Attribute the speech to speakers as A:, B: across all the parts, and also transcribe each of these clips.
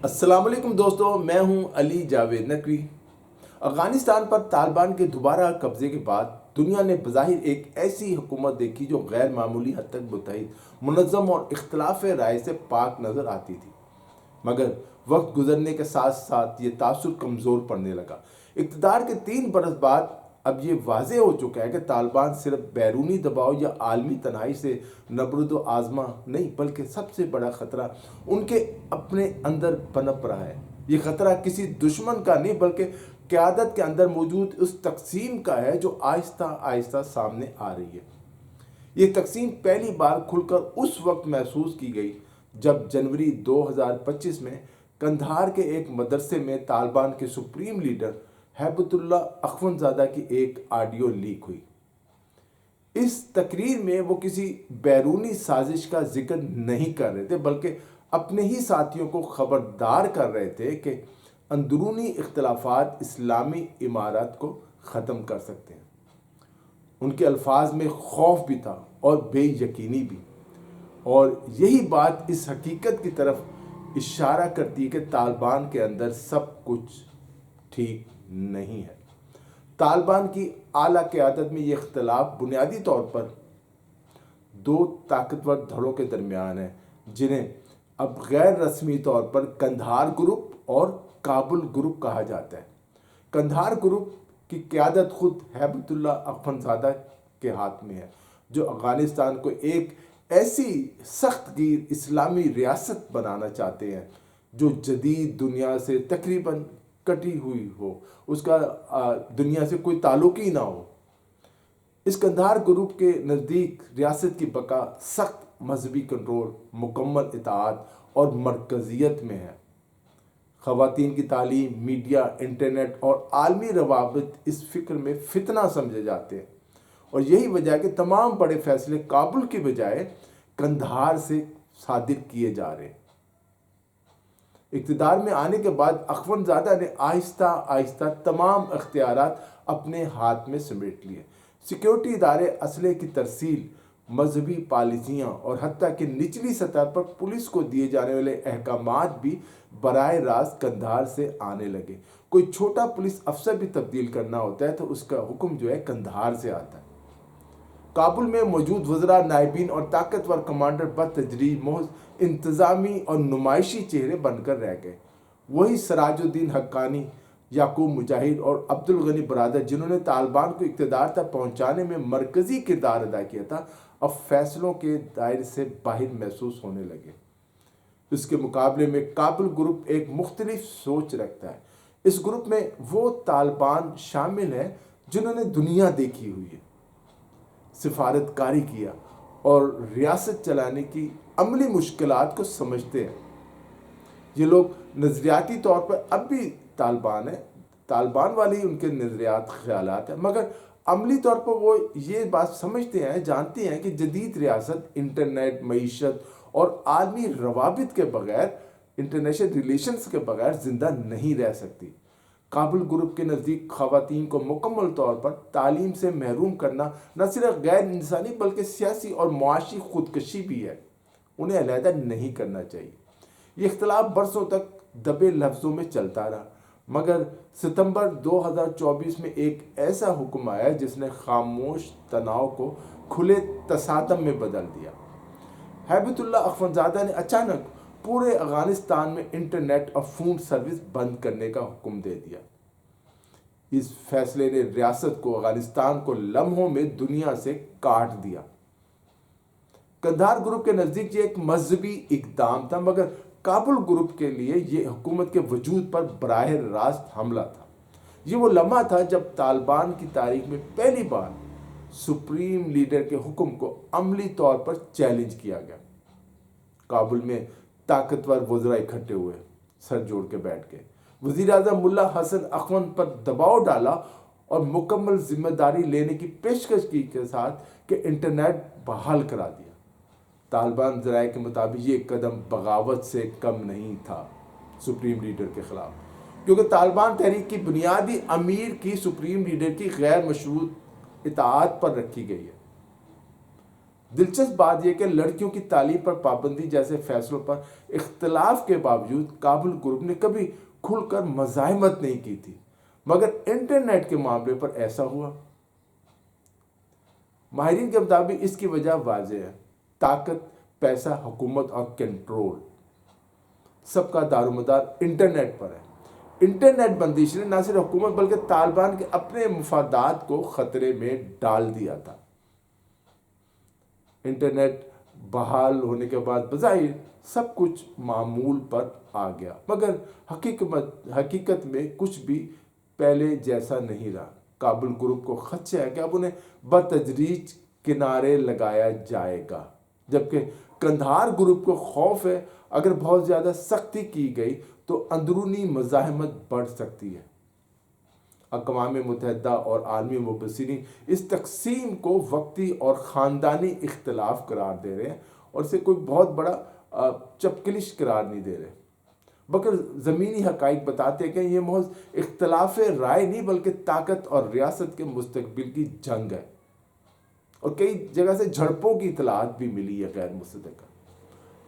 A: السلام علیکم دوستو، میں ہوں علی جاوید نقوی۔ افغانستان پر طالبان کے دوبارہ قبضے کے بعد دنیا نے بظاہر ایک ایسی حکومت دیکھی جو غیر معمولی حد تک متحد، منظم اور اختلاف رائے سے پاک نظر آتی تھی۔ مگر وقت گزرنے کے ساتھ ساتھ یہ تاثر کمزور پڑنے لگا۔ اقتدار کے 3 برس بعد اب یہ واضح ہو چکا ہے کہ طالبان صرف بیرونی دباؤ یا عالمی تنہائی سے نبرد و آزما نہیں، بلکہ سب سے بڑا خطرہ ان کے اپنے اندر پنپ رہا ہے۔ یہ خطرہ کسی دشمن کا نہیں، بلکہ قیادت کے اندر موجود اس تقسیم کا ہے جو آہستہ آہستہ سامنے آ رہی ہے۔ یہ تقسیم پہلی بار کھل کر اس وقت محسوس کی گئی جب جنوری 2025 میں قندھار کے ایک مدرسے میں طالبان کے سپریم لیڈر ہیبت اللہ اخونزادہ کی ایک آڈیو لیک ہوئی۔ اس تقریر میں وہ کسی بیرونی سازش کا ذکر نہیں کر رہے تھے، بلکہ اپنے ہی ساتھیوں کو خبردار کر رہے تھے کہ اندرونی اختلافات اسلامی امارت کو ختم کر سکتے ہیں۔ ان کے الفاظ میں خوف بھی تھا اور بے یقینی بھی، اور یہی بات اس حقیقت کی طرف اشارہ کرتی ہے کہ طالبان کے اندر سب کچھ ٹھیک نہیں ہے۔ طالبان کی اعلیٰ قیادت میں یہ اختلاف بنیادی طور پر 2 طاقتور دھڑوں کے درمیان ہے، جنہیں اب غیر رسمی طور پر قندھار گروپ اور کابل گروپ کہا جاتا ہے۔ قندھار گروپ کی قیادت خود ہیبت اللہ اخونزادہ کے ہاتھ میں ہے، جو افغانستان کو ایک ایسی سخت گیر اسلامی ریاست بنانا چاہتے ہیں جو جدید دنیا سے تقریباً کٹی ہوئی ہو، اس کا دنیا سے کوئی تعلق ہی نہ ہو۔ اس قندھار گروپ کے نزدیک ریاست کی بقا سخت مذہبی کنٹرول، مکمل اطاعت اور مرکزیت میں ہے۔ خواتین کی تعلیم، میڈیا، انٹرنیٹ اور عالمی روابط اس فکر میں فتنہ سمجھے جاتے ہیں، اور یہی وجہ ہے کہ تمام بڑے فیصلے کابل کی بجائے قندھار سے صادر کیے جا رہے ہیں۔ اقتدار میں آنے کے بعد اخونزادہ نے آہستہ آہستہ تمام اختیارات اپنے ہاتھ میں سمیٹ لیے۔ سیکیورٹی ادارے، اسلحے کی ترسیل، مذہبی پالیسیاں اور حتیٰ کہ نچلی سطح پر پولیس کو دیے جانے والے احکامات بھی براہ راست قندھار سے آنے لگے۔ کوئی چھوٹا پولیس افسر بھی تبدیل کرنا ہوتا ہے تو اس کا حکم جو ہے قندھار سے آتا ہے۔ کابل میں موجود وزراء، نائبین اور طاقتور کمانڈر بتدریج محض انتظامی اور نمائشی چہرے بن کر رہ گئے۔ وہی سراج الدین حقانی، یعقوب مجاہد اور عبد الغنی برادر، جنہوں نے طالبان کو اقتدار تک پہنچانے میں مرکزی کردار ادا کیا تھا، اب فیصلوں کے دائرے سے باہر محسوس ہونے لگے۔ اس کے مقابلے میں کابل گروپ ایک مختلف سوچ رکھتا ہے۔ اس گروپ میں وہ طالبان شامل ہیں جنہوں نے دنیا دیکھی ہوئی ہے، سفارت کاری کیا اور ریاست چلانے کی عملی مشکلات کو سمجھتے ہیں۔ یہ لوگ نظریاتی طور پر اب بھی طالبان ہیں، طالبان والی ان کے نظریات، خیالات ہیں، مگر عملی طور پر وہ یہ بات سمجھتے ہیں، جانتے ہیں کہ جدید ریاست انٹرنیٹ، معیشت اور عالمی روابط کے بغیر، انٹرنیشنل ریلیشنز کے بغیر زندہ نہیں رہ سکتی۔ کابل گروپ کے نزدیک خواتین کو مکمل طور پر تعلیم سے محروم کرنا نہ صرف غیر انسانی بلکہ سیاسی اور معاشی خودکشی بھی ہے۔ انہیں علیحدہ نہیں کرنا چاہیے۔ یہ اختلاف برسوں تک دبے لفظوں میں چلتا رہا، مگر ستمبر 2024 میں ایک ایسا حکم آیا جس نے خاموش تناؤ کو کھلے تصادم میں بدل دیا۔ ہیبت اللہ اخونزادہ نے اچانک پورے افغانستان میں انٹرنیٹ اور فون سروس بند کرنے کا حکم دے دیا۔ اس فیصلے نے ریاست کو، افغانستان کو لمحوں میں دنیا سے کاٹ دیا۔ قندھار گروپ کے نزدیک یہ ایک مذہبی اقدام تھا، مگر کابل گروپ کے لیے یہ حکومت کے وجود پر براہ راست حملہ تھا۔ یہ وہ لمحہ تھا جب طالبان کی تاریخ میں پہلی بار سپریم لیڈر کے حکم کو عملی طور پر چیلنج کیا گیا۔ کابل میں طاقتور وزراء اکٹھے ہوئے، سر جوڑ کے بیٹھ گئے۔ وزیر اعظم ملا حسن اخوند پر دباؤ ڈالا اور مکمل ذمہ داری لینے کی پیشکش کی کے ساتھ کہ انٹرنیٹ بحال کرا دیا۔ طالبان ذرائع کے مطابق یہ قدم بغاوت سے کم نہیں تھا سپریم لیڈر کے خلاف، کیونکہ طالبان تحریک کی بنیادی امیر کی سپریم لیڈر کی غیر مشروط اطاعت پر رکھی گئی ہے۔ دلچسپ بات یہ کہ لڑکیوں کی تعلیم پر پابندی جیسے فیصلوں پر اختلاف کے باوجود کابل گروپ نے کبھی کھل کر مزاحمت نہیں کی تھی، مگر انٹرنیٹ کے معاملے پر ایسا ہوا۔ ماہرین کے مطابق اس کی وجہ واضح ہے: طاقت، پیسہ، حکومت اور کنٹرول۔ سب کا دارومدار انٹرنیٹ پر ہے۔ انٹرنیٹ بندش نے نہ صرف حکومت بلکہ طالبان کے اپنے مفادات کو خطرے میں ڈال دیا تھا۔ انٹرنیٹ بحال ہونے کے بعد بظاہر سب کچھ معمول پر آ گیا، مگر حقیقت میں کچھ بھی پہلے جیسا نہیں رہا۔ کابل گروپ کو خدشہ ہے کہ اب انہیں بتدریج کنارے لگایا جائے گا، جبکہ قندھار گروپ کو خوف ہے اگر بہت زیادہ سختی کی گئی تو اندرونی مزاحمت بڑھ سکتی ہے۔ اقوام متحدہ اور عالمی مبصرین اس تقسیم کو وقتی اور خاندانی اختلاف قرار دے رہے ہیں اور اسے کوئی بہت بڑا چپکلش قرار نہیں دے رہے، بلکہ زمینی حقائق بتاتے ہیں کہ یہ محض اختلاف رائے نہیں بلکہ طاقت اور ریاست کے مستقبل کی جنگ ہے، اور کئی جگہ سے جھڑپوں کی اطلاعات بھی ملی ہے غیر مصدقہ۔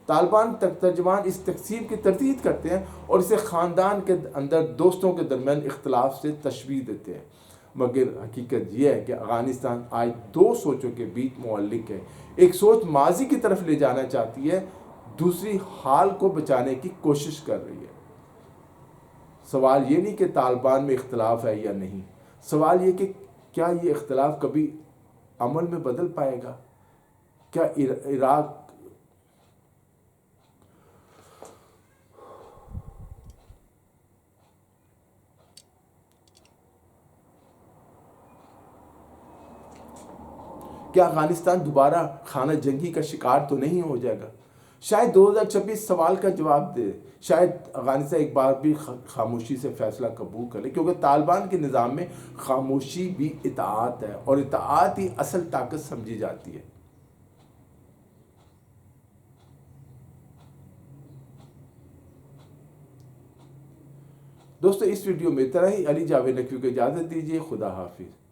A: طالبان ترجمان اس تقسیم کی تردید کرتے ہیں اور اسے خاندان کے اندر دوستوں کے درمیان اختلاف سے تشبیہ دیتے ہیں، مگر حقیقت یہ ہے کہ افغانستان آج دو سوچوں کے بیچ معلق ہے۔ ایک سوچ ماضی کی طرف لے جانا چاہتی ہے، دوسری حال کو بچانے کی کوشش کر رہی ہے۔ سوال یہ نہیں کہ طالبان میں اختلاف ہے یا نہیں، سوال یہ کہ کیا یہ اختلاف کبھی عمل میں بدل پائے گا؟ کیا افغانستان دوبارہ خانہ جنگی کا شکار تو نہیں ہو جائے گا؟ شاید 2026 سوال کا جواب دے، شاید افغانستان ایک بار بھی خاموشی سے فیصلہ قبول کر لے، کیونکہ طالبان کے نظام میں خاموشی بھی اطاعت ہے، اور اطاعت ہی اصل طاقت سمجھی جاتی ہے۔ دوستو، اس ویڈیو میں اتنا ہی۔ علی جاوید نقوی کو اجازت دیجیے۔ خدا حافظ۔